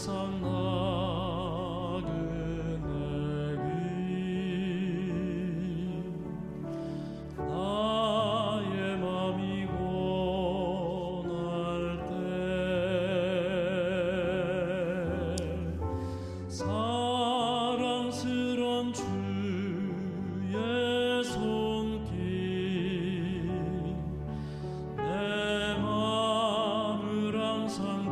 세상 나그네기 나의 맘이 고날 때 사랑스런 주의 손길 내 맘을 항상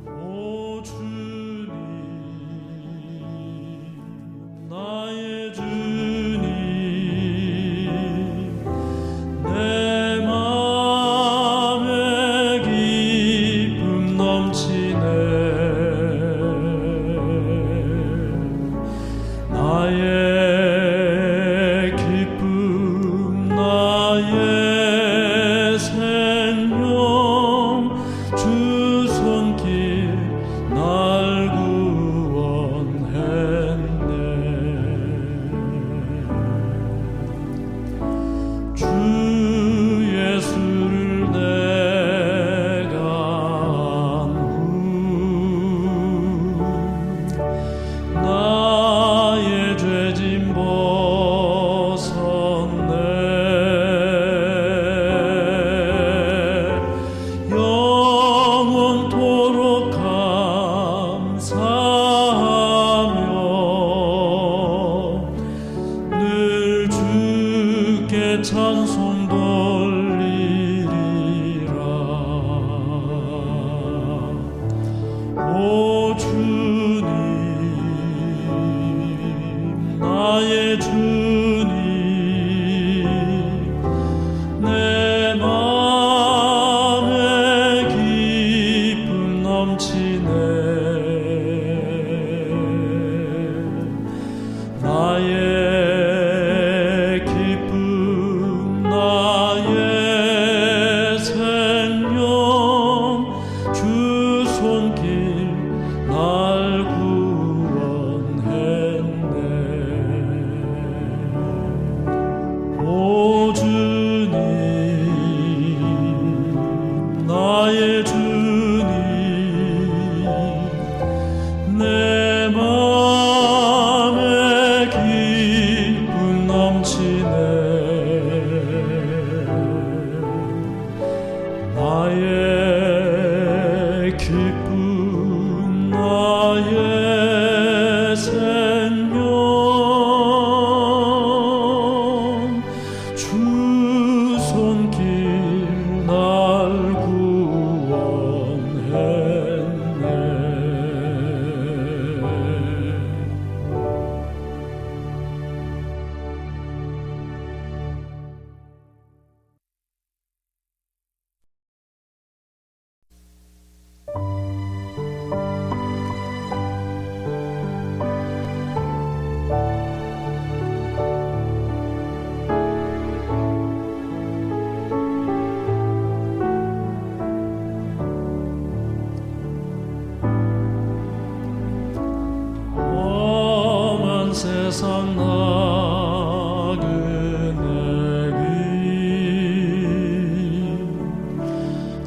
오 주님 나의 주님 내 맘에 기쁨 넘치네 나의 기쁨 나의 생명 주 손길 날 구원했네 주 예수를 내가 안 후 나의 죄짐 벗었네 영원토록 감사하며 늘 주께 찬송 돌리리라 오 주님 나의 주님 내 맘에 기쁨 넘치네 나의 기쁨 나의 생명 주 손길 날 구원했네 오 주님 나의 주님 내 맘에 기쁨 넘치네 나의 기쁨 나의 생명 주 손길 날 구원했네 험한 세상 나그네기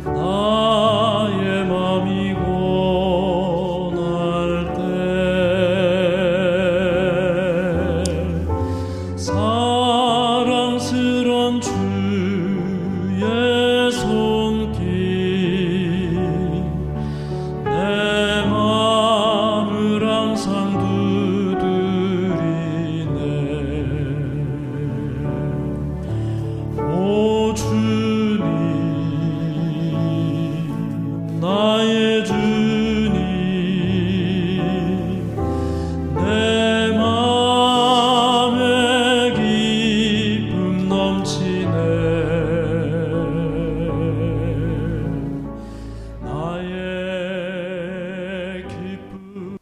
나의 맘이 고날 때 사랑스런 주의 손길 내 맘을 항상 두드리네 오 주님 나의 주님 내 맘에 기쁨 넘치네 나의 기쁨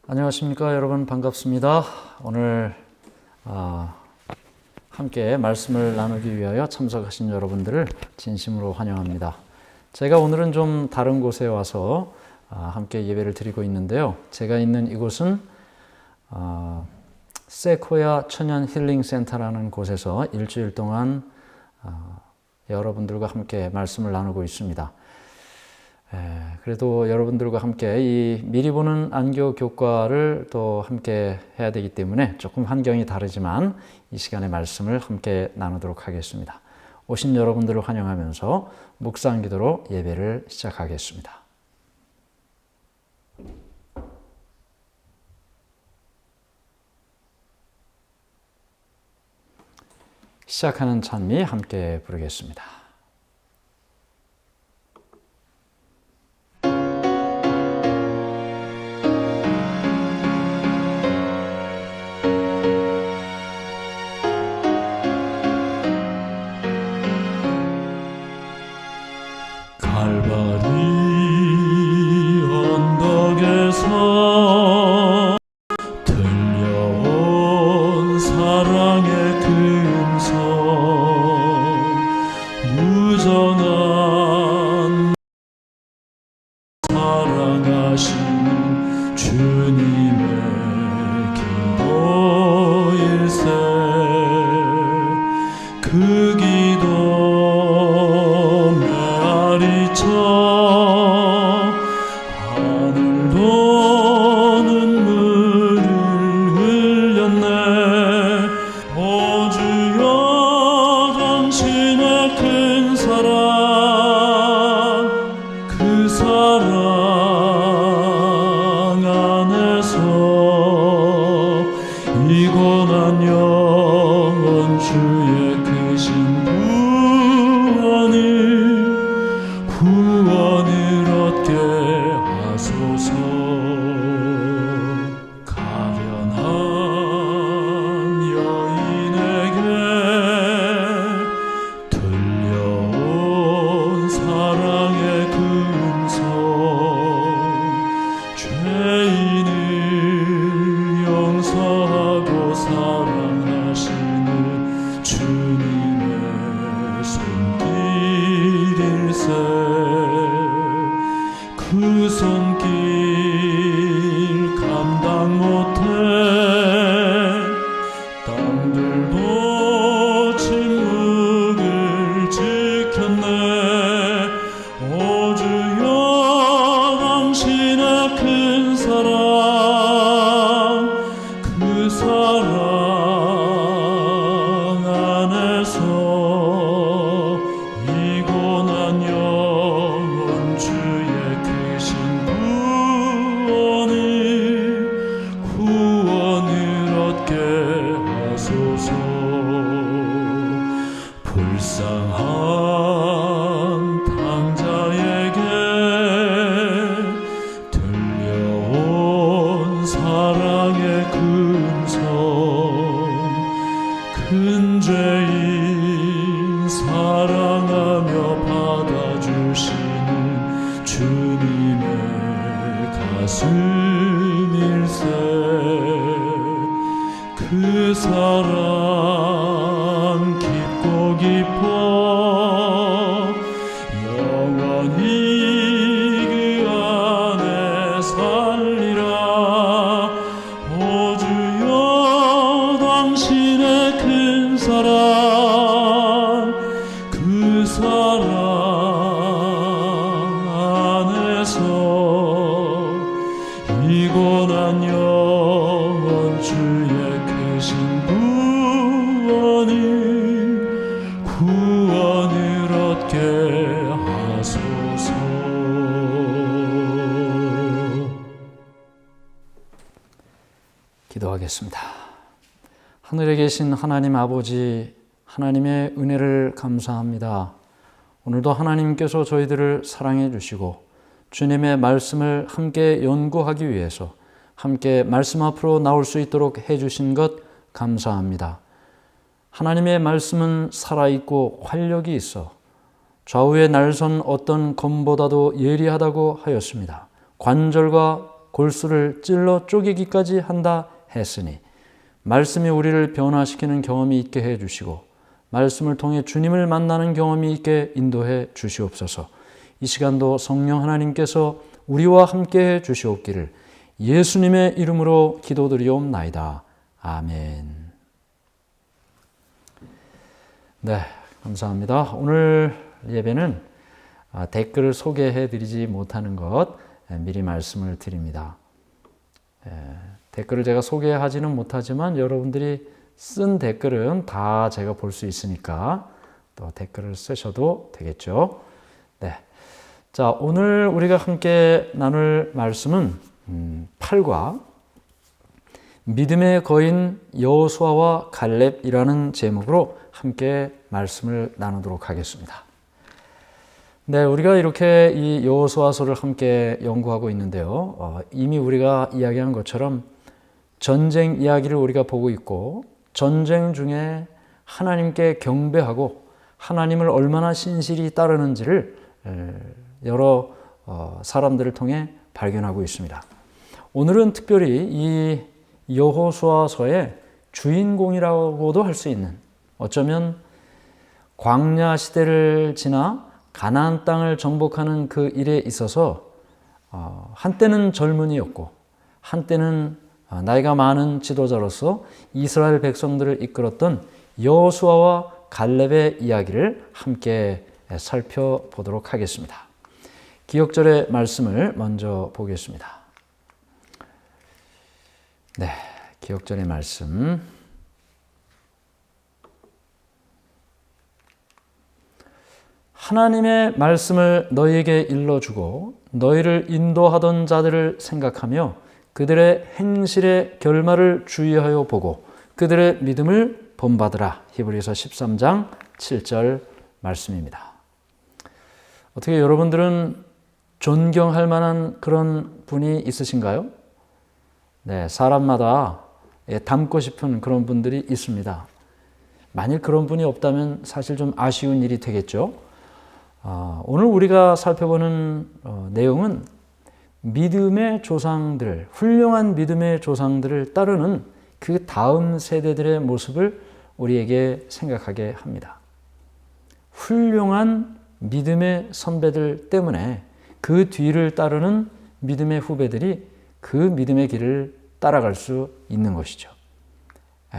안녕하십니까 여러분 반갑습니다. 오늘 함께 말씀을 나누기 위하여 참석하신 여러분들을 진심으로 환영합니다. 제가 오늘은 좀 다른 곳에 와서 함께 예배를 드리고 있는데요. 제가 있는 이곳은 세코야 천연 힐링 센터라는 곳에서 일주일 동안 여러분들과 함께 말씀을 나누고 있습니다. 그래도 여러분들과 함께 이 미리 보는 안교 교과를 또 함께 해야 되기 때문에 조금 환경이 다르지만 이 시간의 말씀을 함께 나누도록 하겠습니다. 오신 여러분들을 환영하면서 묵상 기도로 예배를 시작하겠습니다. 시작하는 찬미 함께 부르겠습니다. 갈바리 언덕에서 들려온 사랑의 금성, 무정한 사랑하신 주님의 기도일세. 그 기도 메아리쳐 하늘도 눈물을 흘렸네. 오 주여, 당신의 큰 사랑, 그 사랑 안에서 이 고난 영원 주의 크신 구원을 얻게 하소서. 가련한 여인에게 들려온 사랑의 금성, 죄인을 용서하고 사랑하시는 주님의 손길일세. 그 손길 감당 못해 땀들도 침묵을 지켰네. 오 주여, 당신의 큰 사랑, 그 사랑 안에서 이 고난 영원 주의 크신 구원을 얻게 하소서. 불쌍한 당자에게 들려온 사랑의 금성, 큰 죄인 사랑하며 받아주시는 주님의 가슴일세. 그 사랑 깊고 깊어 영원히 그 안에 살리라. 오 주여, 당신의 큰 사랑, 그 사랑 안에서 이 고난 영원 주의 크신 구원을 얻게 하소서. 기도하겠습니다. 하늘에 계신 하나님 아버지, 하나님의 은혜를 감사합니다. 오늘도 하나님께서 저희들을 사랑해 주시고 주님의 말씀을 함께 연구하기 위해서 함께 말씀 앞으로 나올 수 있도록 해주신 것 감사합니다. 하나님의 말씀은 살아있고 활력이 있어 좌우에 날선 어떤 검보다도 예리하다고 하였습니다. 관절과 골수를 찔러 쪼개기까지 한다 했으니 말씀이 우리를 변화시키는 경험이 있게 해주시고 말씀을 통해 주님을 만나는 경험이 있게 인도해 주시옵소서. 이 시간도 성령 하나님께서 우리와 함께 해 주시옵기를 예수님의 이름으로 기도드리옵나이다. 아멘. 네, 감사합니다. 오늘 예배는 댓글을 소개해 드리지 못하는 것 미리 말씀을 드립니다. 댓글을 제가 소개하지는 못하지만 여러분들이 쓴 댓글은 다 제가 볼 수 있으니까 또 댓글을 쓰셔도 되겠죠. 네. 자, 오늘 우리가 함께 나눌 말씀은 8과 믿음의 거인 여호수아와 갈렙이라는 제목으로 함께 말씀을 나누도록 하겠습니다. 네, 우리가 이렇게 이 여호수아서를 함께 연구하고 있는데요. 이미 우리가 이야기한 것처럼 전쟁 이야기를 우리가 보고 있고 전쟁 중에 하나님께 경배하고 하나님을 얼마나 신실히 따르는지를 여러 사람들을 통해 발견하고 있습니다. 오늘은 특별히 이 여호수아서의 주인공이라고도 할 수 있는, 어쩌면 광야 시대를 지나 가나안 땅을 정복하는 그 일에 있어서 한때는 젊은이였고 한때는 나이가 많은 지도자로서 이스라엘 백성들을 이끌었던 여호수아와 갈렙의 이야기를 함께 살펴보도록 하겠습니다. 기억절의 말씀을 먼저 보겠습니다. 네, 기억절의 말씀. 하나님의 말씀을 너희에게 일러주고 너희를 인도하던 자들을 생각하며 그들의 행실의 결말을 주의하여 보고 그들의 믿음을 본받으라. 히브리서 13장 7절 말씀입니다. 어떻게 여러분들은 존경할 만한 그런 분이 있으신가요? 네, 사람마다 닮고 싶은 그런 분들이 있습니다. 만일 그런 분이 없다면 사실 좀 아쉬운 일이 되겠죠. 오늘 우리가 살펴보는 내용은 믿음의 조상들, 훌륭한 믿음의 조상들을 따르는 그 다음 세대들의 모습을 우리에게 생각하게 합니다. 훌륭한 믿음의 선배들 때문에 그 뒤를 따르는 믿음의 후배들이 그 믿음의 길을 따라갈 수 있는 것이죠.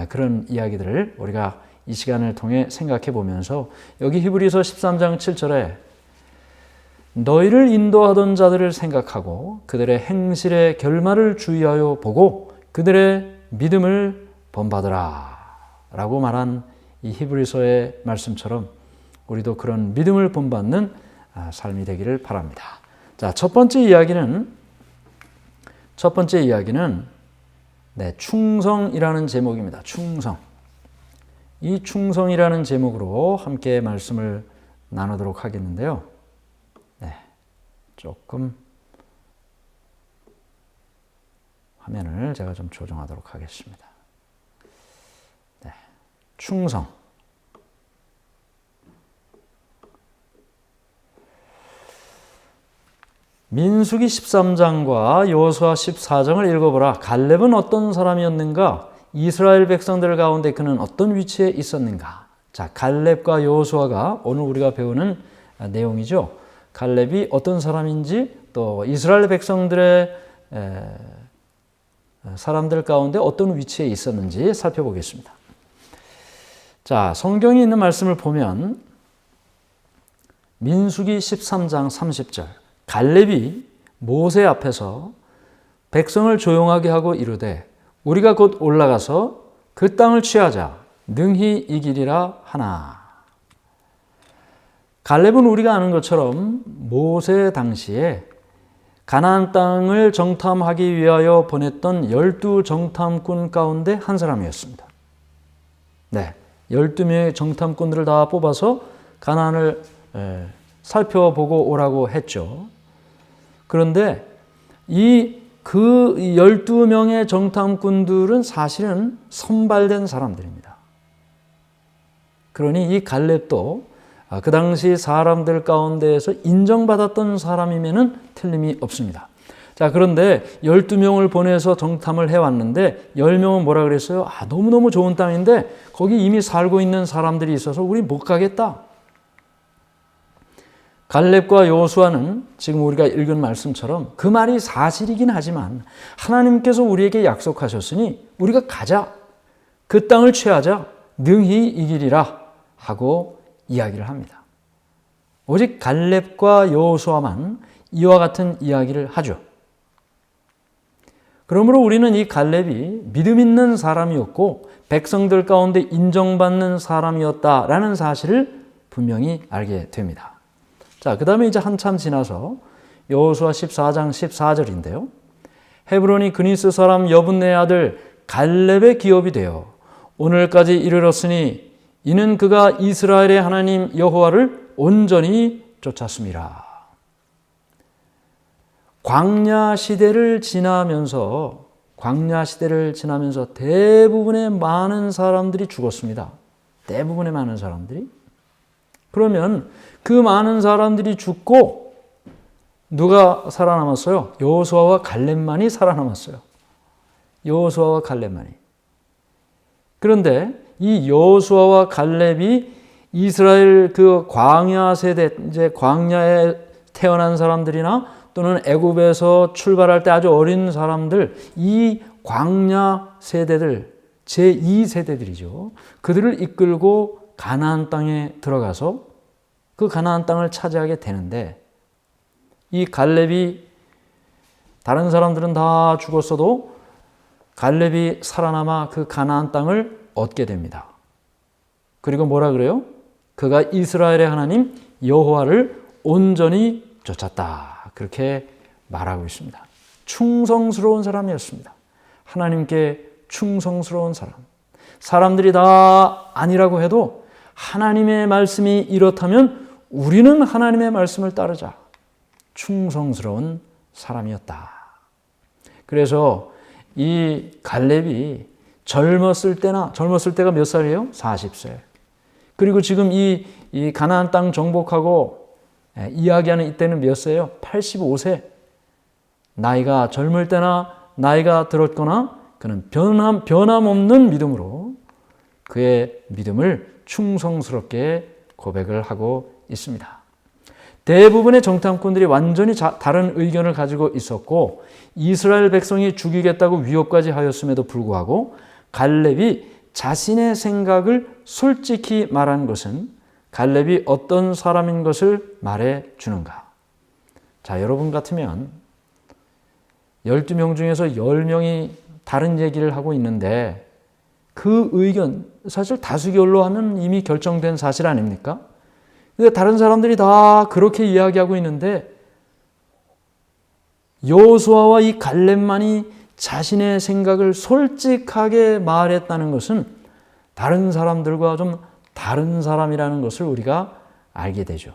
그런 이야기들을 우리가 이 시간을 통해 생각해 보면서 여기 히브리서 13장 7절에 너희를 인도하던 자들을 생각하고 그들의 행실의 결말을 주의하여 보고 그들의 믿음을 본받으라 라고 말한 이 히브리서의 말씀처럼 우리도 그런 믿음을 본받는 삶이 되기를 바랍니다. 자, 첫 번째 이야기는 충성이라는 제목입니다. 충성. 이 충성이라는 제목으로 함께 말씀을 나누도록 하겠는데요. 네, 조금 화면을 제가 좀 조정하도록 하겠습니다. 네, 충성. 민수기 13장과 여호수아 14장을 읽어보라. 갈렙은 어떤 사람이었는가? 이스라엘 백성들 가운데 그는 어떤 위치에 있었는가? 자, 갈렙과 여호수아가 오늘 우리가 배우는 내용이죠. 갈렙이 어떤 사람인지 또 이스라엘 백성들의 사람들 가운데 어떤 위치에 있었는지 살펴보겠습니다. 자, 성경에 있는 말씀을 보면 민수기 13장 30절 갈렙이 모세 앞에서 백성을 조용하게 하고 이르되 우리가 곧 올라가서 그 땅을 취하자 능히 이기리라 하나. 갈렙은 우리가 아는 것처럼 모세 당시에 가나안 땅을 정탐하기 위하여 보냈던 12 정탐꾼 가운데 한 사람이었습니다. 네, 12명의 정탐꾼들을 다 뽑아서 가나안을 살펴보고 오라고 했죠. 그런데 그 12명의 정탐꾼들은 사실은 선발된 사람들입니다. 그러니 이 갈렙도 그 당시 사람들 가운데에서 인정받았던 사람이면은 틀림이 없습니다. 자, 그런데 12명을 보내서 정탐을 해왔는데 10명은 뭐라 그랬어요? 너무너무 좋은 땅인데 거기 이미 살고 있는 사람들이 있어서 우리 못 가겠다. 갈렙과 여호수아는 지금 우리가 읽은 말씀처럼 그 말이 사실이긴 하지만 하나님께서 우리에게 약속하셨으니 우리가 가자. 그 땅을 취하자 능히 이기리라 하고 이야기를 합니다. 오직 갈렙과 여호수아만 이와 같은 이야기를 하죠. 그러므로 우리는 이 갈렙이 믿음 있는 사람이었고 백성들 가운데 인정받는 사람이었다라는 사실을 분명히 알게 됩니다. 자, 그 다음에 이제 한참 지나서 여호수아 14장 14절인데요. 헤브론이 그니스 사람 여분네의 아들 갈렙의 기업이 되어 오늘까지 이르렀으니 이는 그가 이스라엘의 하나님 여호와를 온전히 쫓았습니다. 광야 시대를 지나면서 대부분의 많은 사람들이 죽었습니다. 대부분의 많은 사람들이. 그러면 그 많은 사람들이 죽고 누가 살아남았어요? 여호수아와 갈렙만이 살아남았어요. 여호수아와 갈렙만이. 그런데 이 여호수아와 갈렙이 이스라엘 그 광야 세대, 이제 광야에 태어난 사람들이나 또는 애굽에서 출발할 때 아주 어린 사람들, 이 광야 세대들, 제2세대들이죠. 그들을 이끌고 가나안 땅에 들어가서 그 가나안 땅을 차지하게 되는데, 이 갈렙이, 다른 사람들은 다 죽었어도 갈렙이 살아남아 그 가나안 땅을 얻게 됩니다. 그리고 뭐라 그래요? 그가 이스라엘의 하나님 여호와를 온전히 쫓았다. 그렇게 말하고 있습니다. 충성스러운 사람이었습니다. 하나님께 충성스러운 사람. 사람들이 다 아니라고 해도 하나님의 말씀이 이렇다면 우리는 하나님의 말씀을 따르자. 충성스러운 사람이었다. 그래서 이 갈렙이 젊었을 때가 몇 살이에요? 40세. 그리고 지금 이 가나안 땅 정복하고 이야기하는 이때는 몇 세예요? 85세. 나이가 젊을 때나 나이가 들었거나 그는 변함없는 믿음으로 그의 믿음을 충성스럽게 고백을 하고 있습니다. 대부분의 정탐꾼들이 완전히 다른 의견을 가지고 있었고 이스라엘 백성이 죽이겠다고 위협까지 하였음에도 불구하고 갈렙이 자신의 생각을 솔직히 말한 것은 갈렙이 어떤 사람인 것을 말해 주는가? 자, 여러분 같으면 12명 중에서 10명이 다른 얘기를 하고 있는데 그 의견, 사실 다수결로 하면 이미 결정된 사실 아닙니까? 근데 다른 사람들이 다 그렇게 이야기하고 있는데 여호수아와 이 갈렙만이 자신의 생각을 솔직하게 말했다는 것은 다른 사람들과 좀 다른 사람이라는 것을 우리가 알게 되죠.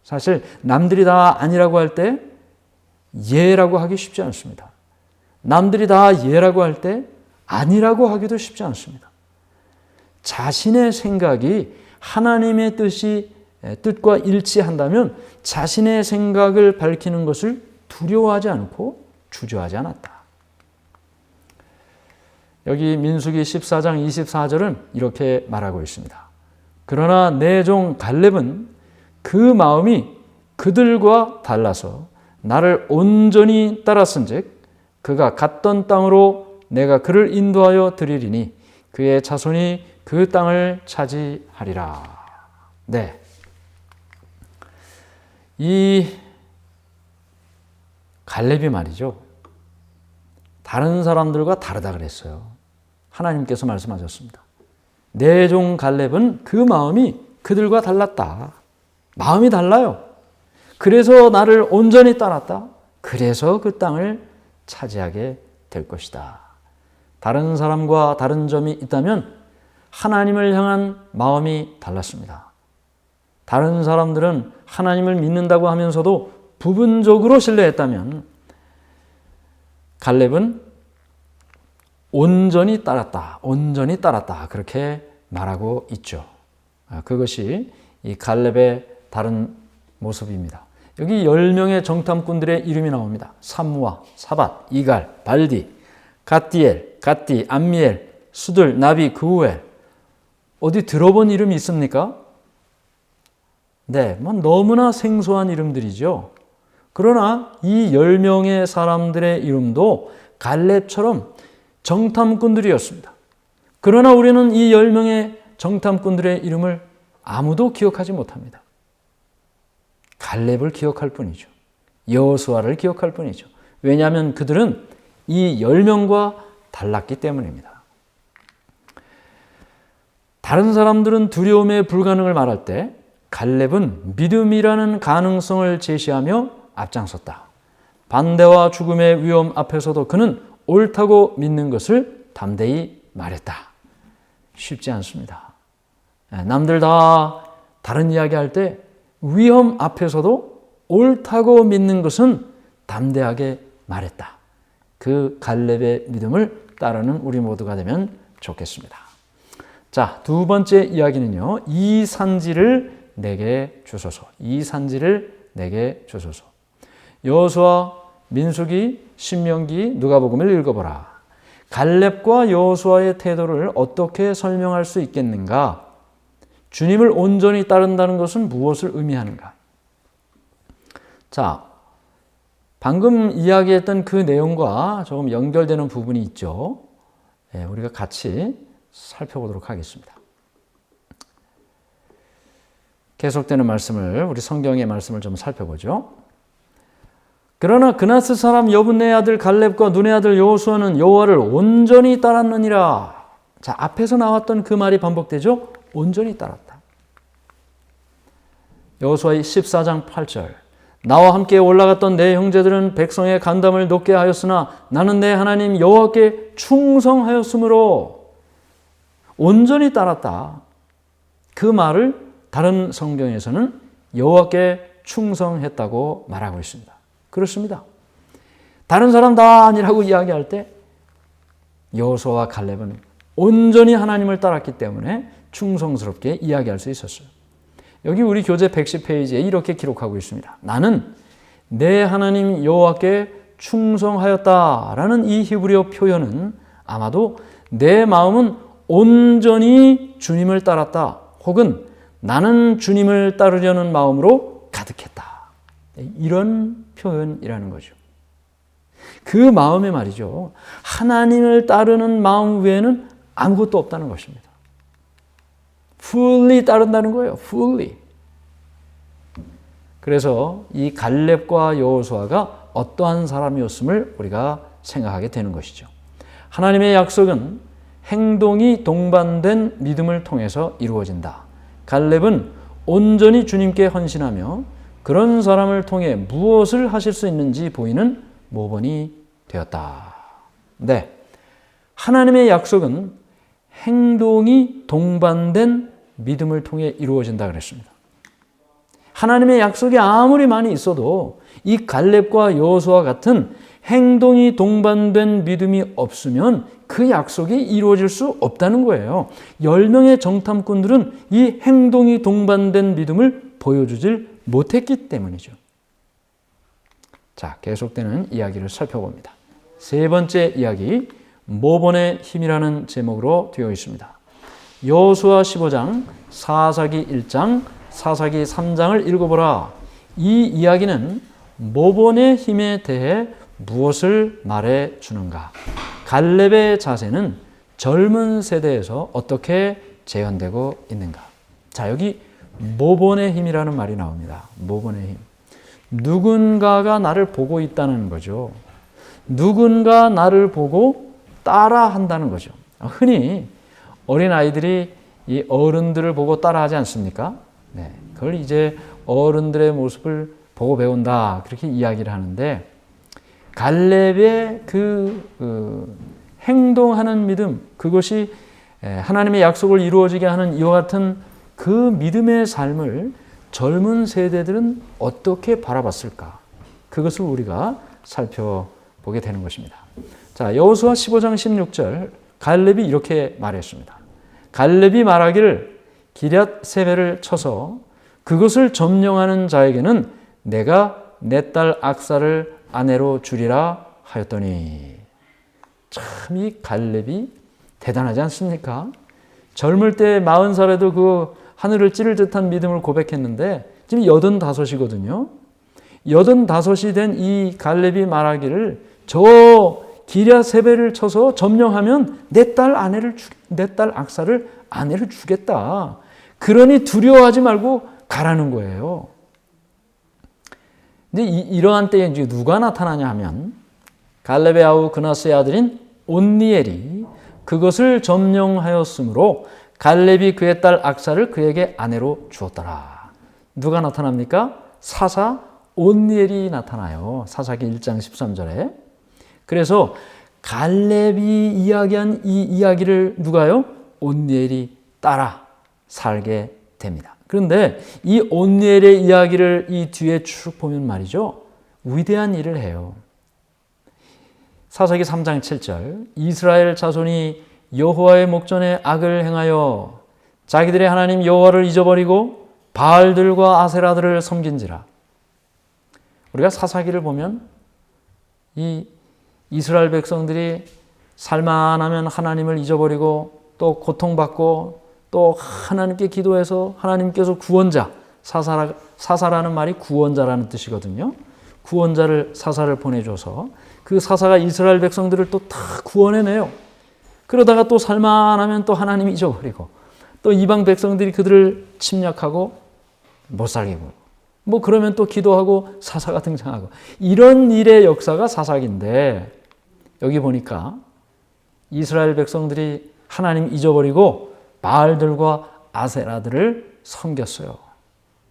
사실 남들이 다 아니라고 할 때 예라고 하기 쉽지 않습니다. 남들이 다 예라고 할 때 아니라고 하기도 쉽지 않습니다. 자신의 생각이 하나님의 뜻과 일치한다면 자신의 생각을 밝히는 것을 두려워하지 않고 주저하지 않았다. 여기 민수기 14장 24절은 이렇게 말하고 있습니다. 그러나 내 종 갈렙은 그 마음이 그들과 달라서 나를 온전히 따랐은즉 그가 갔던 땅으로 내가 그를 인도하여 드리리니 그의 자손이 그 땅을 차지하리라. 네, 이 갈렙이 말이죠. 다른 사람들과 다르다 그랬어요. 하나님께서 말씀하셨습니다. 내 종 갈렙은 그 마음이 그들과 달랐다. 마음이 달라요. 그래서 나를 온전히 따랐다. 그래서 그 땅을 차지하게 될 것이다. 다른 사람과 다른 점이 있다면 하나님을 향한 마음이 달랐습니다. 다른 사람들은 하나님을 믿는다고 하면서도 부분적으로 신뢰했다면 갈렙은 온전히 따랐다. 그렇게 말하고 있죠. 그것이 이 갈렙의 다른 모습입니다. 여기 10명의 정탐꾼들의 이름이 나옵니다. 삼무아, 사밧, 이갈, 발디, 갓디엘, 갓디, 암미엘, 수들, 나비, 그우엘. 어디 들어본 이름이 있습니까? 네, 너무나 생소한 이름들이죠. 그러나 이 10명의 사람들의 이름도 갈렙처럼 정탐꾼들이었습니다. 그러나 우리는 이 10명의 정탐꾼들의 이름을 아무도 기억하지 못합니다. 갈렙을 기억할 뿐이죠. 여호수아를 기억할 뿐이죠. 왜냐하면 그들은 이 10명과 달랐기 때문입니다. 다른 사람들은 두려움의 불가능을 말할 때 갈렙은 믿음이라는 가능성을 제시하며 앞장섰다. 반대와 죽음의 위험 앞에서도 그는 옳다고 믿는 것을 담대히 말했다. 쉽지 않습니다. 남들 다 다른 이야기 할 때 위험 앞에서도 옳다고 믿는 것은 담대하게 말했다. 그 갈렙의 믿음을 따르는 우리 모두가 되면 좋겠습니다. 자, 두 번째 이야기는요. 이 산지를 내게 주소서. 이 산지를 내게 주소서. 여호수아, 민수기, 신명기, 누가복음을 읽어보라. 갈렙과 여호수아의 태도를 어떻게 설명할 수 있겠는가? 주님을 온전히 따른다는 것은 무엇을 의미하는가? 자, 방금 이야기했던 그 내용과 조금 연결되는 부분이 있죠. 우리가 같이 살펴보도록 하겠습니다. 계속되는 말씀을, 우리 성경의 말씀을 좀 살펴보죠. 그러나 그나스 사람 여분네 아들 갈렙과 눈의 아들 여호수아는 여호와를 온전히 따랐느니라. 자, 앞에서 나왔던 그 말이 반복되죠. 온전히 따랐다. 여호수아 14장 8절. 나와 함께 올라갔던 내 형제들은 백성의 간담을 높게 하였으나 나는 내 하나님 여호와께 충성하였으므로 온전히 따랐다. 그 말을 다른 성경에서는 여호와께 충성했다고 말하고 있습니다. 그렇습니다. 다른 사람 다 아니라고 이야기할 때 여호수아와 갈렙은 온전히 하나님을 따랐기 때문에 충성스럽게 이야기할 수 있었어요. 여기 우리 교재 110페이지에 이렇게 기록하고 있습니다. 나는 내 하나님 여호와께 충성하였다라는 이 히브리어 표현은 아마도 내 마음은 온전히 주님을 따랐다 혹은 나는 주님을 따르려는 마음으로 가득했다. 이런 표현이라는 거죠. 그 마음에 말이죠. 하나님을 따르는 마음 외에는 아무것도 없다는 것입니다. fully 따른다는 거예요. fully. 그래서 이 갈렙과 여호수아가 어떠한 사람이었음을 우리가 생각하게 되는 것이죠. 하나님의 약속은 행동이 동반된 믿음을 통해서 이루어진다. 갈렙은 온전히 주님께 헌신하며 그런 사람을 통해 무엇을 하실 수 있는지 보이는 모범이 되었다. 네, 하나님의 약속은 행동이 동반된 믿음을 통해 이루어진다 그랬습니다. 하나님의 약속이 아무리 많이 있어도 이 갈렙과 여호수아 같은 행동이 동반된 믿음이 없으면 그 약속이 이루어질 수 없다는 거예요. 10명의 정탐꾼들은 이 행동이 동반된 믿음을 보여주질 못했기 때문이죠. 자, 계속되는 이야기를 살펴봅니다. 세 번째 이야기, 모본의 힘이라는 제목으로 되어 있습니다. 여호수아 15장, 사사기 1장, 사사기 3장을 읽어보라. 이 이야기는 모본의 힘에 대해 무엇을 말해 주는가? 갈렙의 자세는 젊은 세대에서 어떻게 재현되고 있는가? 자, 여기 모본의 힘이라는 말이 나옵니다. 모본의 힘. 누군가가 나를 보고 있다는 거죠. 누군가 나를 보고 따라한다는 거죠. 흔히 어린아이들이 이 어른들을 보고 따라하지 않습니까? 네, 그걸 이제 어른들의 모습을 보고 배운다 그렇게 이야기를 하는데 갈렙의 행동하는 믿음, 그것이 하나님의 약속을 이루어지게 하는 이와 같은 그 믿음의 삶을 젊은 세대들은 어떻게 바라봤을까? 그것을 우리가 살펴보게 되는 것입니다. 자, 여호수아 15장 16절 갈렙이 이렇게 말했습니다. 갈렙이 말하기를 기럇 세벨을 쳐서 그것을 점령하는 자에게는 내가 내 딸 악사를 아내로 주리라 하였더니. 참 이 갈렙이 대단하지 않습니까? 젊을 때 40살에도 그 하늘을 찌를 듯한 믿음을 고백했는데 지금 85이거든요. 85이 된 이 갈렙이 말하기를 저 기랴세벨을 쳐서 점령하면 내 딸 악사를 아내를 주겠다. 그러니 두려워하지 말고 가라는 거예요. 근데 이러한 때에 이제 누가 나타나냐 하면 갈렙의 아우 그나스의 아들인 온니엘이 그것을 점령하였으므로 갈렙이 그의 딸 악사를 그에게 아내로 주었더라. 누가 나타납니까? 사사 온니엘이 나타나요. 사사기 1장 13절에. 그래서 갈렙이 이야기한 이 이야기를 누가요? 온니엘이 따라 살게 됩니다. 그런데 이 온니엘의 이야기를 이 뒤에 쭉 보면 말이죠. 위대한 일을 해요. 사사기 3장 7절 이스라엘 자손이 여호와의 목전에 악을 행하여 자기들의 하나님 여호와를 잊어버리고 바알들과 아세라들을 섬긴지라. 우리가 사사기를 보면 이 이스라엘 백성들이 살만하면 하나님을 잊어버리고 또 고통받고 또 하나님께 기도해서 하나님께서 구원자, 사사라는 말이 구원자라는 뜻이거든요. 구원자를 사사를 보내줘서 그 사사가 이스라엘 백성들을 또 다 구원해내요. 그러다가 또 살만하면 또 하나님이 잊어버리고 또 이방 백성들이 그들을 침략하고 못 살게 굴고 뭐 그러면 또 기도하고 사사가 등장하고 이런 일의 역사가 사사기인데 여기 보니까 이스라엘 백성들이 하나님 잊어버리고 바알들과 아세라들을 섬겼어요.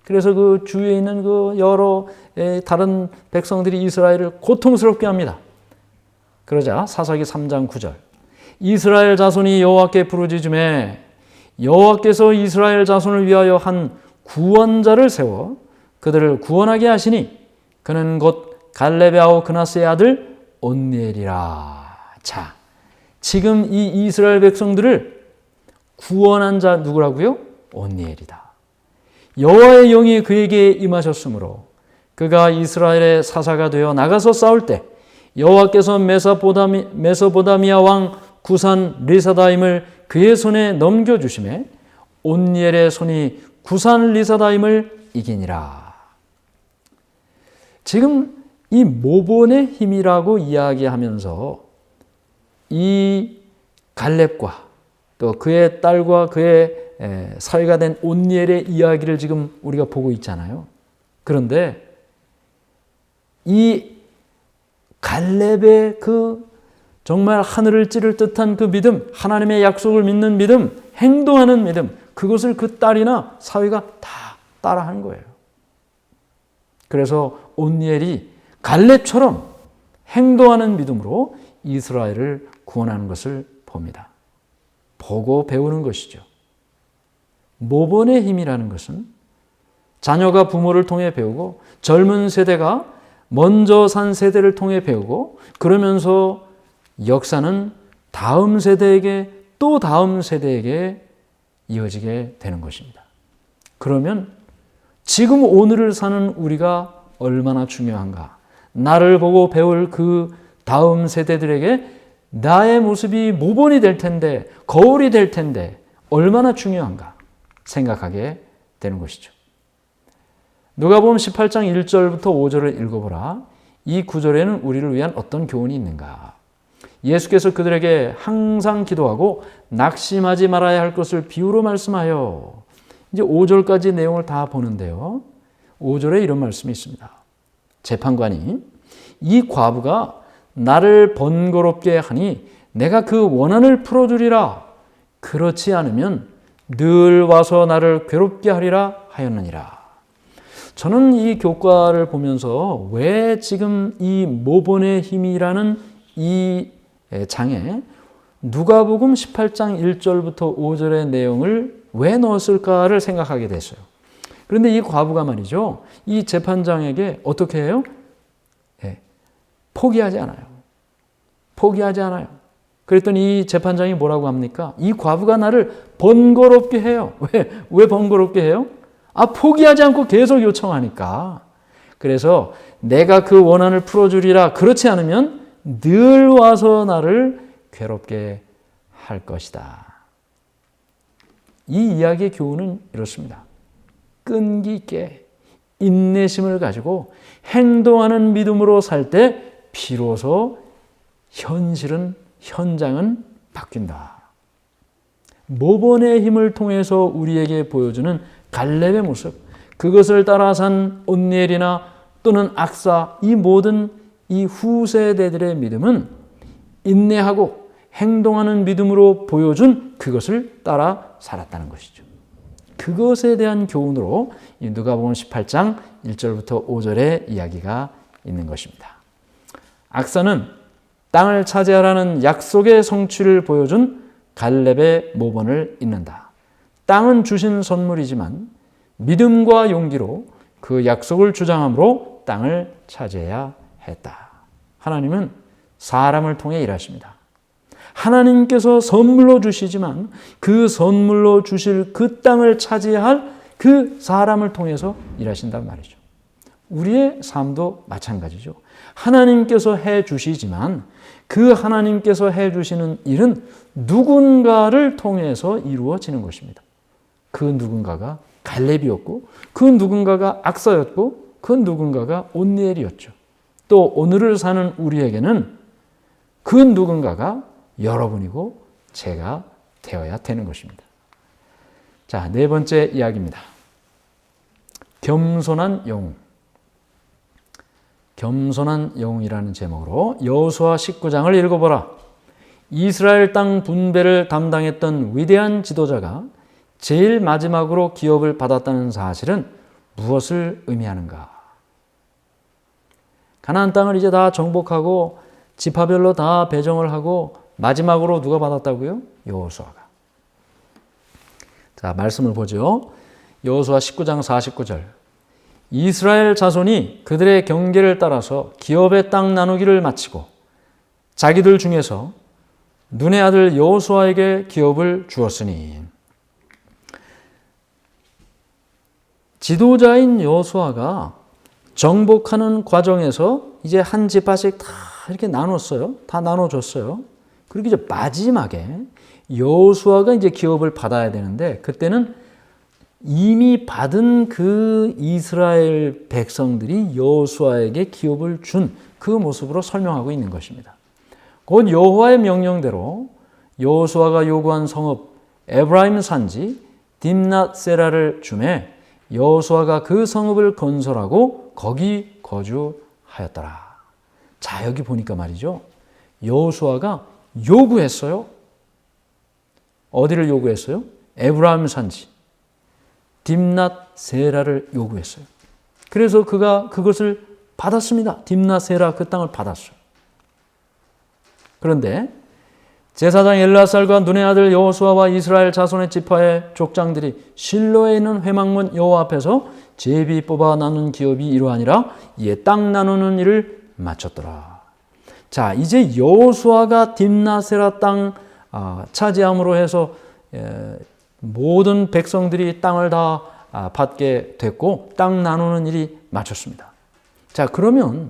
그래서 그 주위에 있는 그 여러 다른 백성들이 이스라엘을 고통스럽게 합니다. 그러자 사사기 3장 9절 이스라엘 자손이 여호와께 부르짖음에 여호와께서 이스라엘 자손을 위하여 한 구원자를 세워 그들을 구원하게 하시니 그는 곧 갈렙의 아우 그나스의 아들 온니엘이라. 자, 지금 이 이스라엘 백성들을 구원한 자 누구라고요? 온니엘이다. 여호와의 영이 그에게 임하셨으므로 그가 이스라엘의 사사가 되어 나가서 싸울 때 여호와께서 메소포다미아 왕 구산 리사다임을 그의 손에 넘겨주심에 온니엘의 손이 구산 리사다임을 이기니라. 지금 이 모본의 힘이라고 이야기하면서 이 갈렙과 또 그의 딸과 그의 사위가 된 온니엘의 이야기를 지금 우리가 보고 있잖아요. 그런데 이 갈렙의 그 정말 하늘을 찌를 듯한 그 믿음, 하나님의 약속을 믿는 믿음, 행동하는 믿음, 그것을 그 딸이나 사위가 다 따라한 거예요. 그래서 온니엘이 갈렙처럼 행동하는 믿음으로 이스라엘을 구원하는 것을 봅니다. 보고 배우는 것이죠. 모본의 힘이라는 것은 자녀가 부모를 통해 배우고 젊은 세대가 먼저 산 세대를 통해 배우고 그러면서 역사는 다음 세대에게 또 다음 세대에게 이어지게 되는 것입니다. 그러면 지금 오늘을 사는 우리가 얼마나 중요한가? 나를 보고 배울 그 다음 세대들에게 나의 모습이 모본이 될 텐데, 거울이 될 텐데 얼마나 중요한가 생각하게 되는 것이죠. 누가복음 18장 1절부터 5절을 읽어보라. 이 구절에는 우리를 위한 어떤 교훈이 있는가? 예수께서 그들에게 항상 기도하고 낙심하지 말아야 할 것을 비유로 말씀하여 이제 5절까지 내용을 다 보는데요. 5절에 이런 말씀이 있습니다. 재판관이 이 과부가 나를 번거롭게 하니 내가 그 원한을 풀어주리라. 그렇지 않으면 늘 와서 나를 괴롭게 하리라 하였느니라. 저는 이 교과를 보면서 왜 지금 이 모본의 힘이라는 이 장에 누가복음 18장 1절부터 5절의 내용을 왜 넣었을까를 생각하게 됐어요. 그런데 이 과부가 말이죠. 이 재판장에게 어떻게 해요? 포기하지 않아요. 포기하지 않아요. 그랬더니 이 재판장이 뭐라고 합니까? 이 과부가 나를 번거롭게 해요. 왜 번거롭게 해요? 포기하지 않고 계속 요청하니까. 그래서 내가 그 원한을 풀어주리라. 그렇지 않으면 늘 와서 나를 괴롭게 할 것이다. 이 이야기의 교훈은 이렇습니다. 끈기 있게 인내심을 가지고 행동하는 믿음으로 살 때 비로소 현장은 바뀐다. 모본의 힘을 통해서 우리에게 보여주는 갈렙의 모습, 그것을 따라 산 온니엘이나 또는 악사, 이 모든 이 후세대들의 믿음은 인내하고 행동하는 믿음으로 보여준 그것을 따라 살았다는 것이죠. 그것에 대한 교훈으로 누가복음 18장 1절부터 5절의 이야기가 있는 것입니다. 악사는 땅을 차지하라는 약속의 성취를 보여준 갈렙의 모본을 잇는다. 땅은 주신 선물이지만 믿음과 용기로 그 약속을 주장함으로 땅을 차지해야 했다. 하나님은 사람을 통해 일하십니다. 하나님께서 선물로 주시지만 그 선물로 주실 그 땅을 차지할 그 사람을 통해서 일하신단 말이죠. 우리의 삶도 마찬가지죠. 하나님께서 해 주시지만 그 하나님께서 해 주시는 일은 누군가를 통해서 이루어지는 것입니다. 그 누군가가 갈렙이었고, 그 누군가가 악사였고, 그 누군가가 온니엘이었죠. 또 오늘을 사는 우리에게는 그 누군가가 여러분이고 제가 되어야 되는 것입니다. 자, 네 번째 이야기입니다. 겸손한 영웅. 겸손한 영웅이라는 제목으로 여호수아 19장을 읽어보라. 이스라엘 땅 분배를 담당했던 위대한 지도자가 제일 마지막으로 기업을 받았다는 사실은 무엇을 의미하는가? 가나안 땅을 이제 다 정복하고 지파별로 다 배정을 하고 마지막으로 누가 받았다고요? 여호수아가. 자, 말씀을 보죠. 여호수아 19장 49절. 이스라엘 자손이 그들의 경계를 따라서 기업의 땅 나누기를 마치고 자기들 중에서 눈의 아들 여호수아에게 기업을 주었으니, 지도자인 여호수아가 정복하는 과정에서 이제 한 지파씩 다 이렇게 나눴어요. 다 나눠줬어요. 그리고 이제 마지막에 여호수아가 이제 기업을 받아야 되는데, 그때는 이미 받은 그 이스라엘 백성들이 여호수아에게 기업을 준 그 모습으로 설명하고 있는 것입니다. 곧 여호와의 명령대로 여호수아가 요구한 성읍 에브라임 산지 딥낫세라를 주매 여호수아가 그 성읍을 건설하고 거기 거주하였더라. 자, 여기 보니까 말이죠. 여호수아가 요구했어요. 어디를 요구했어요? 에브라임 산지 딥낫세라를 요구했어요. 그래서 그가 그것을 받았습니다. 딥낫세라, 그 땅을 받았어요. 그런데 제사장 엘라살과 눈의 아들 여호수아와 이스라엘 자손의 지파의 족장들이 실로에 있는 회막문 여호와 앞에서 제비 뽑아 나눈 기업이 이러하니라. 이에 땅 나누는 일을 마쳤더라. 자, 이제 여호수아가 딥낫세라 땅 차지함으로 해서 모든 백성들이 땅을 다 받게 됐고 땅 나누는 일이 마쳤습니다. 자, 그러면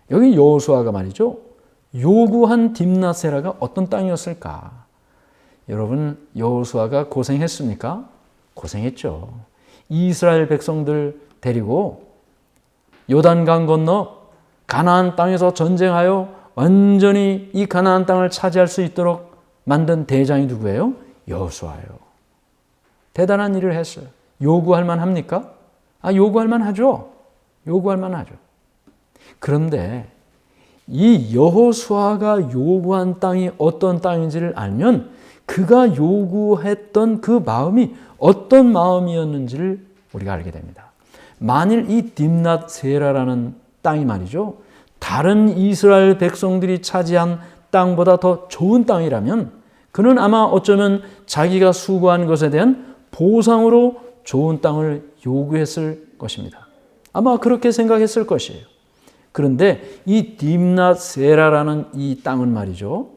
여기 여호수아가 말이죠, 요구한 딥낫세라가 어떤 땅이었을까? 여러분, 여호수아가 고생했습니까? 고생했죠. 이스라엘 백성들 데리고 요단강 건너 가나안 땅에서 전쟁하여 완전히 이 가나안 땅을 차지할 수 있도록 만든 대장이 누구예요? 여호수아예요. 대단한 일을 했어요. 요구할 만합니까? 요구할 만하죠. 요구할 만하죠. 그런데 이 여호수아가 요구한 땅이 어떤 땅인지를 알면 그가 요구했던 그 마음이 어떤 마음이었는지를 우리가 알게 됩니다. 만일 이 딥낫세라라는 땅이 말이죠, 다른 이스라엘 백성들이 차지한 땅보다 더 좋은 땅이라면 그는 아마 어쩌면 자기가 수고한 것에 대한 보상으로 좋은 땅을 요구했을 것입니다. 아마 그렇게 생각했을 것이에요. 그런데 이 딥낫세라라는 이 땅은 말이죠,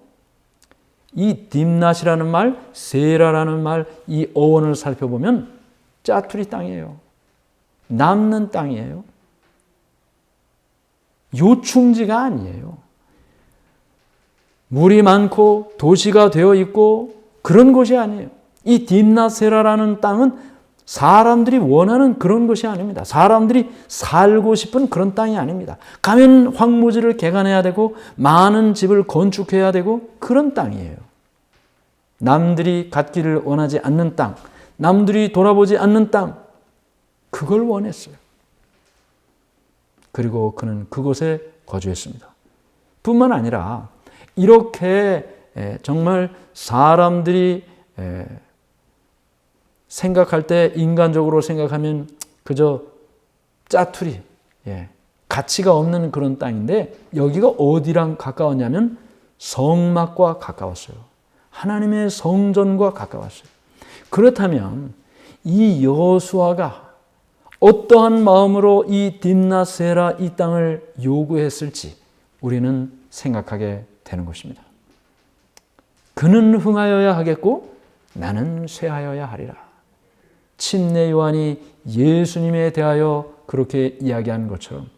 이 딥낫이라는 말, 세라라는 말, 이 어원을 살펴보면 짜투리 땅이에요. 남는 땅이에요. 요충지가 아니에요. 물이 많고 도시가 되어 있고 그런 곳이 아니에요. 이 딥낫세라라는 땅은 사람들이 원하는 그런 것이 아닙니다. 사람들이 살고 싶은 그런 땅이 아닙니다. 가면 황무지를 개간해야 되고 많은 집을 건축해야 되고 그런 땅이에요. 남들이 갖기를 원하지 않는 땅, 남들이 돌아보지 않는 땅, 그걸 원했어요. 그리고 그는 그곳에 거주했습니다. 뿐만 아니라 이렇게 정말 사람들이 생각할 때 인간적으로 생각하면 그저 짜투리, 가치가 없는 그런 땅인데 여기가 어디랑 가까웠냐면 성막과 가까웠어요. 하나님의 성전과 가까웠어요. 그렇다면 이 여호수아가 어떠한 마음으로 이 딥나세라 이 땅을 요구했을지 우리는 생각하게 되는 것입니다. 그는 흥하여야 하겠고 나는 쇠하여야 하리라. 침례 요한이 예수님에 대하여 그렇게 이야기한 것처럼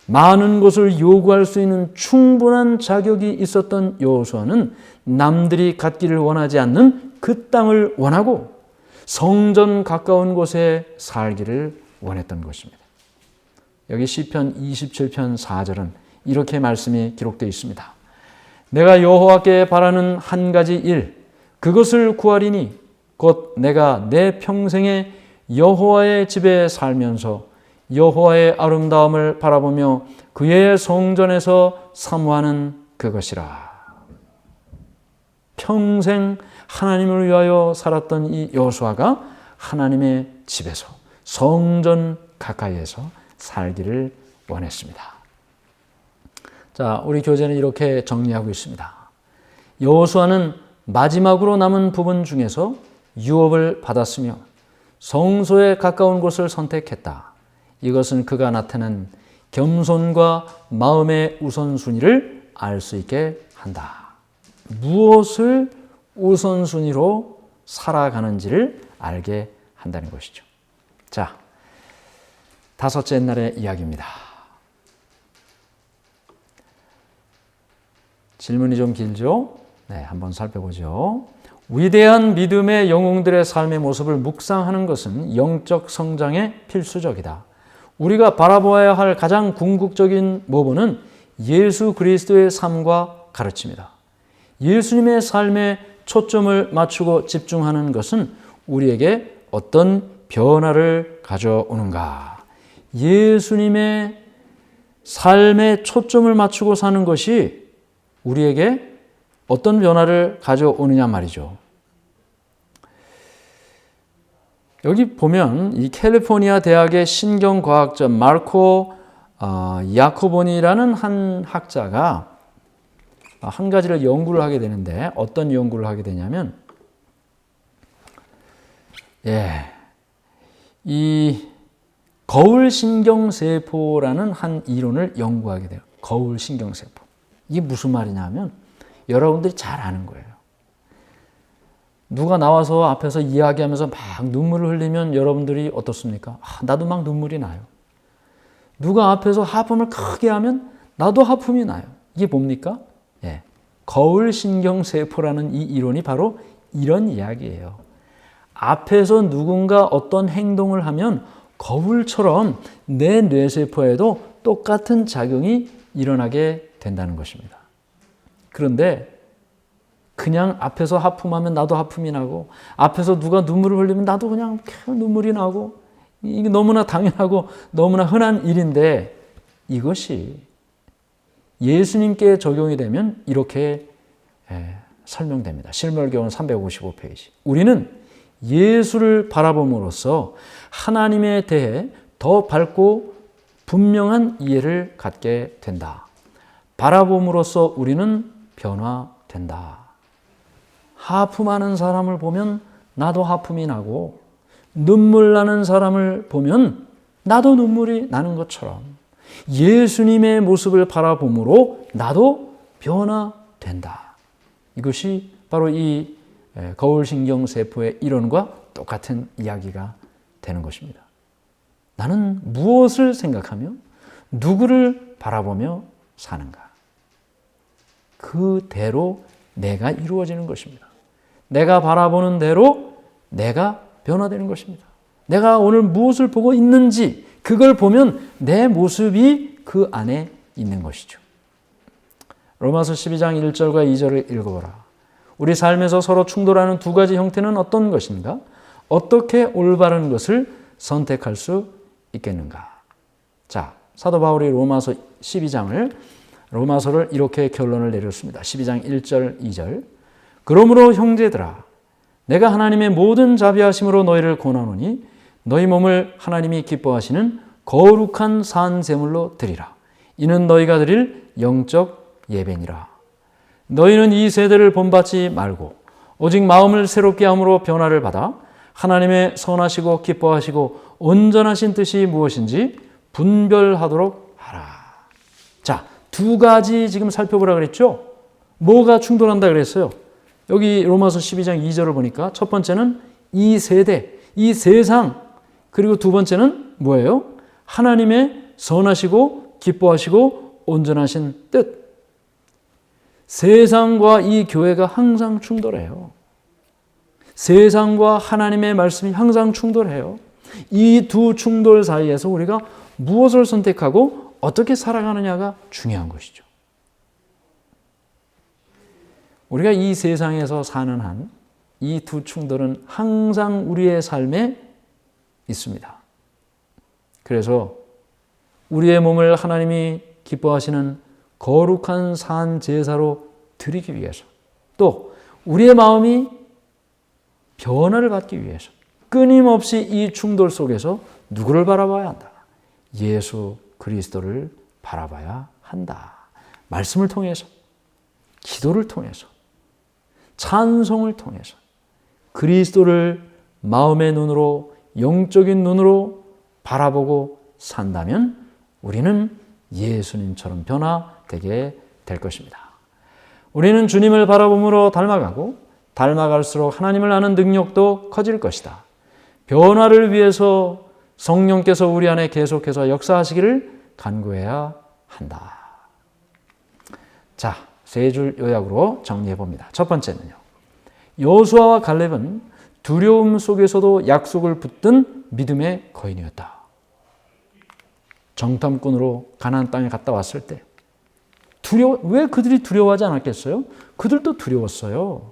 많은 것을 요구할 수 있는 충분한 자격이 있었던 여호수아는 남들이 갖기를 원하지 않는 그 땅을 원하고 성전 가까운 곳에 살기를 원했던 것입니다. 여기 시편 27편 4절은 이렇게 말씀이 기록되어 있습니다. 내가 여호와께 바라는 한 가지 일, 그것을 구하리니 곧 내가 내 평생에 여호와의 집에 살면서 여호와의 아름다움을 바라보며 그의 성전에서 사모하는 그것이라. 평생 하나님을 위하여 살았던 이 여호수아가 하나님의 집에서 성전 가까이에서 살기를 원했습니다. 자, 우리 교재는 이렇게 정리하고 있습니다. 여호수아는 마지막으로 남은 부분 중에서 유업을 받았으며 성소에 가까운 곳을 선택했다. 이것은 그가 나타낸 겸손과 마음의 우선순위를 알 수 있게 한다. 무엇을 우선순위로 살아가는지를 알게 한다는 것이죠. 자, 다섯째 날의 이야기입니다. 질문이 좀 길죠? 네, 한번 살펴보죠. 위대한 믿음의 영웅들의 삶의 모습을 묵상하는 것은 영적 성장에 필수적이다. 우리가 바라보아야 할 가장 궁극적인 모범은 예수 그리스도의 삶과 가르침이다. 예수님의 삶에 초점을 맞추고 집중하는 것은 우리에게 어떤 변화를 가져오는가? 예수님의 삶에 초점을 맞추고 사는 것이 우리에게 어떤 변화를 가져오느냐 말이죠. 여기 보면 이 캘리포니아 대학의 신경과학자 마르코 야코보니라는 한 학자가 한 가지를 연구를 하게 되는데 어떤 연구를 하게 되냐면 이 거울신경세포라는 한 이론을 연구하게 돼요. 거울신경세포. 이게 무슨 말이냐면 여러분들이 잘 아는 거예요. 누가 나와서 앞에서 이야기하면서 막 눈물을 흘리면 여러분들이 어떻습니까? 나도 막 눈물이 나요. 누가 앞에서 하품을 크게 하면 나도 하품이 나요. 이게 뭡니까? 거울신경세포라는 이 이론이 바로 이런 이야기예요. 앞에서 누군가 어떤 행동을 하면 거울처럼 내 뇌세포에도 똑같은 작용이 일어나게 된다는 것입니다. 그런데 그냥 앞에서 하품하면 나도 하품이 나고 앞에서 누가 눈물을 흘리면 나도 그냥 눈물이 나고 이게 너무나 당연하고 너무나 흔한 일인데 이것이 예수님께 적용이 되면 이렇게 설명됩니다. 실물교훈 355페이지. 우리는 예수를 바라봄으로써 하나님에 대해 더 밝고 분명한 이해를 갖게 된다. 바라봄으로써 우리는 변화된다. 하품하는 사람을 보면 나도 하품이 나고 눈물 나는 사람을 보면 나도 눈물이 나는 것처럼 예수님의 모습을 바라봄으로 나도 변화된다. 이것이 바로 이 거울신경세포의 이론과 똑같은 이야기가 되는 것입니다. 나는 무엇을 생각하며 누구를 바라보며 사는가? 그대로 내가 이루어지는 것입니다. 내가 바라보는 대로 내가 변화되는 것입니다. 내가 오늘 무엇을 보고 있는지 그걸 보면 내 모습이 그 안에 있는 것이죠. 로마서 12장 1절과 2절을 읽어보라. 우리 삶에서 서로 충돌하는 두 가지 형태는 어떤 것인가? 어떻게 올바른 것을 선택할 수 있겠는가? 자, 사도 바울이 로마서 12장을 로마서를 이렇게 결론을 내렸습니다. 12장 1절 2절. 그러므로 형제들아 내가 하나님의 모든 자비하심으로 너희를 권하노니 너희 몸을 하나님이 기뻐하시는 거룩한 산 제물로 드리라. 이는 너희가 드릴 영적 예배니라. 너희는 이 세대를 본받지 말고 오직 마음을 새롭게 함으로 변화를 받아 하나님의 선하시고 기뻐하시고 온전하신 뜻이 무엇인지 분별하도록 하라. 자, 두 가지 지금 살펴보라 그랬죠? 뭐가 충돌한다 그랬어요? 여기 로마서 12장 2절을 보니까 첫 번째는 이 세대, 이 세상, 그리고 두 번째는 뭐예요? 하나님의 선하시고 기뻐하시고 온전하신 뜻. 세상과 이 교회가 항상 충돌해요. 세상과 하나님의 말씀이 항상 충돌해요. 이 두 충돌 사이에서 우리가 무엇을 선택하고 어떻게 살아가느냐가 중요한 것이죠. 우리가 이 세상에서 사는 한 이 두 충돌은 항상 우리의 삶에 있습니다. 그래서 우리의 몸을 하나님이 기뻐하시는 거룩한 산 제사로 드리기 위해서 또 우리의 마음이 변화를 받기 위해서 끊임없이 이 충돌 속에서 누구를 바라봐야 한다? 예수 그리스도를 바라봐야 한다. 말씀을 통해서, 기도를 통해서, 찬송을 통해서 그리스도를 마음의 눈으로, 영적인 눈으로 바라보고 산다면 우리는 예수님처럼 변화되게 될 것입니다. 우리는 주님을 바라봄으로 닮아가고 닮아갈수록 하나님을 아는 능력도 커질 것이다. 변화를 위해서 성령께서 우리 안에 계속해서 역사하시기를 간구해야 한다. 자, 세 줄 요약으로 정리해 봅니다. 첫 번째는요. 여호수아와 갈렙은 두려움 속에서도 약속을 붙든 믿음의 거인이었다. 정탐꾼으로 가나안 땅에 갔다 왔을 때 왜 그들이 두려워하지 않았겠어요? 그들도 두려웠어요.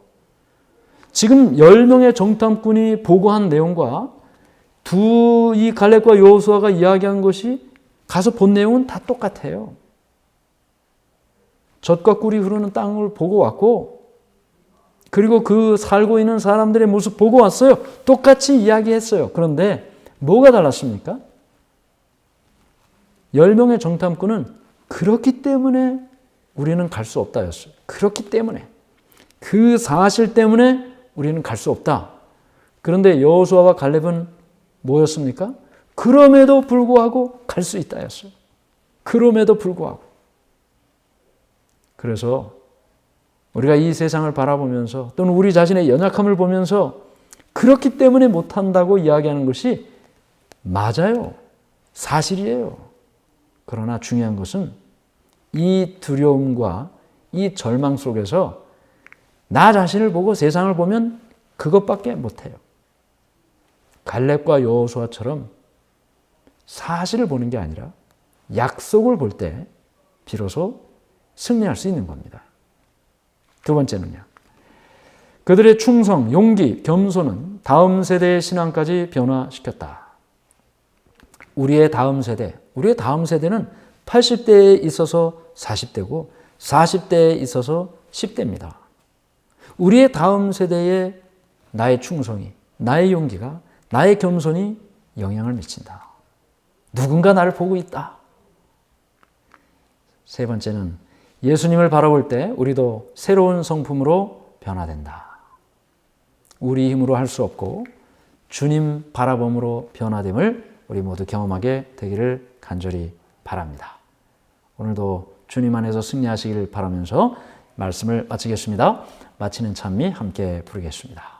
지금 10명의 정탐꾼이 보고한 내용과 이 갈렙과 여호수아가 이야기한 것이 가서 본 내용은 다 똑같아요. 젖과 꿀이 흐르는 땅을 보고 왔고 그리고 그 살고 있는 사람들의 모습 보고 왔어요. 똑같이 이야기했어요. 그런데 뭐가 달랐습니까? 10명의 정탐꾼은 그렇기 때문에 우리는 갈 수 없다였어요. 그렇기 때문에. 그 사실 때문에 우리는 갈 수 없다. 그런데 여호수아와 갈렙은 뭐였습니까? 그럼에도 불구하고 갈 수 있다였어요. 그럼에도 불구하고. 그래서 우리가 이 세상을 바라보면서 또는 우리 자신의 연약함을 보면서 그렇기 때문에 못한다고 이야기하는 것이 맞아요. 사실이에요. 그러나 중요한 것은 이 두려움과 이 절망 속에서 나 자신을 보고 세상을 보면 그것밖에 못해요. 갈렙과 여호수아처럼 사실을 보는 게 아니라 약속을 볼 때 비로소 승리할 수 있는 겁니다. 두 번째는요. 그들의 충성, 용기, 겸손은 다음 세대의 신앙까지 변화시켰다. 우리의 다음 세대는 80대에 있어서 40대고 40대에 있어서 10대입니다. 우리의 다음 세대에 나의 충성이, 나의 용기가, 나의 겸손이 영향을 미친다. 누군가 나를 보고 있다. 세 번째는 예수님을 바라볼 때 우리도 새로운 성품으로 변화된다. 우리 힘으로 할 수 없고 주님 바라봄으로 변화됨을 우리 모두 경험하게 되기를 간절히 바랍니다. 오늘도 주님 안에서 승리하시기를 바라면서 말씀을 마치겠습니다. 마치는 찬미 함께 부르겠습니다.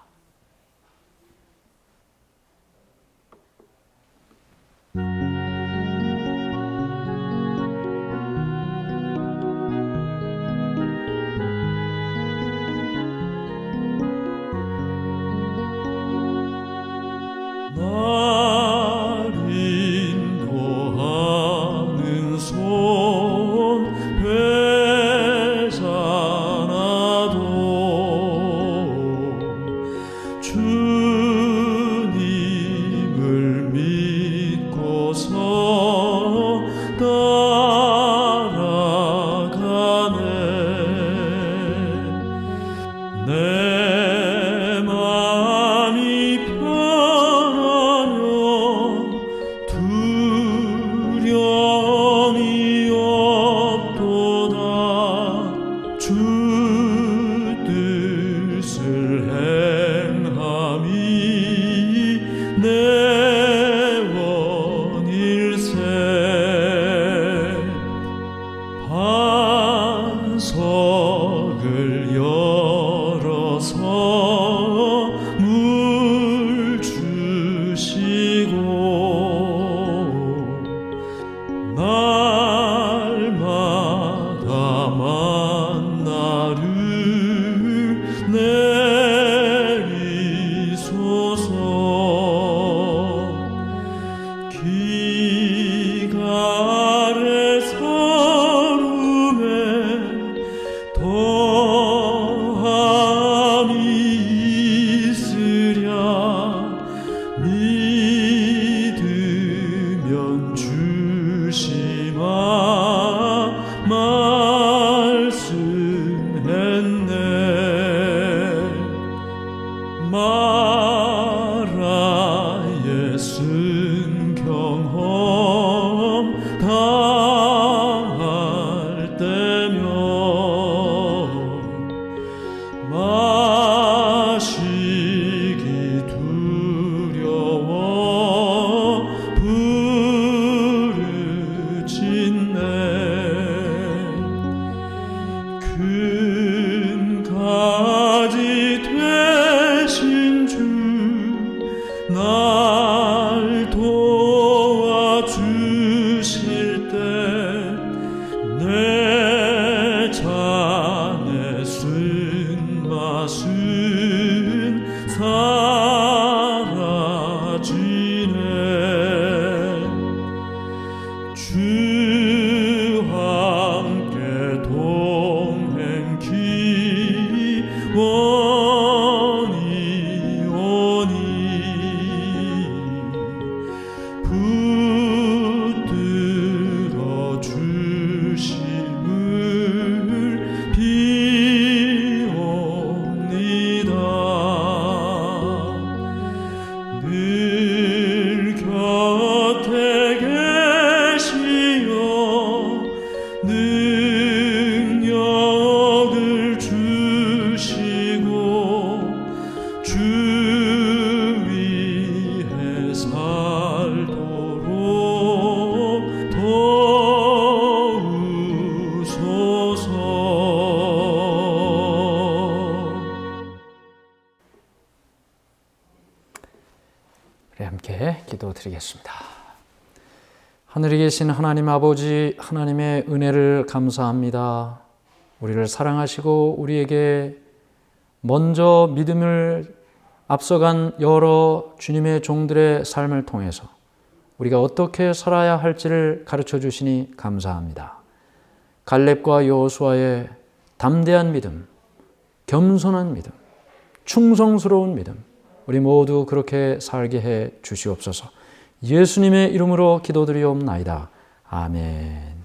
나 마라의 순경험 당할 때면 마시기 두려워 부르짖네. 큰 가지 되신 주 날 도와주실 때 내 잔의 쓴맛은 사라지네. 주 함께 동행기 원이오니 붙들어 주심을 비옵니다. 늘 곁에 계시어 능력을 주시고 주 위에 살도록 도우소서. 우리 함께 기도드리겠습니다. 하늘에 계신 하나님 아버지, 하나님의 은혜를 감사합니다. 우리를 사랑하시고 우리에게 먼저 믿음을 앞서간 여러 주님의 종들의 삶을 통해서 우리가 어떻게 살아야 할지를 가르쳐 주시니 감사합니다. 갈렙과 여호수아의 담대한 믿음, 겸손한 믿음, 충성스러운 믿음, 우리 모두 그렇게 살게 해 주시옵소서. 예수님의 이름으로 기도드리옵나이다. 아멘.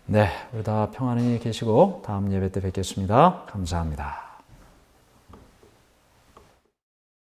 네, 우리 다 평안히 계시고 다음 예배 때 뵙겠습니다. 감사합니다.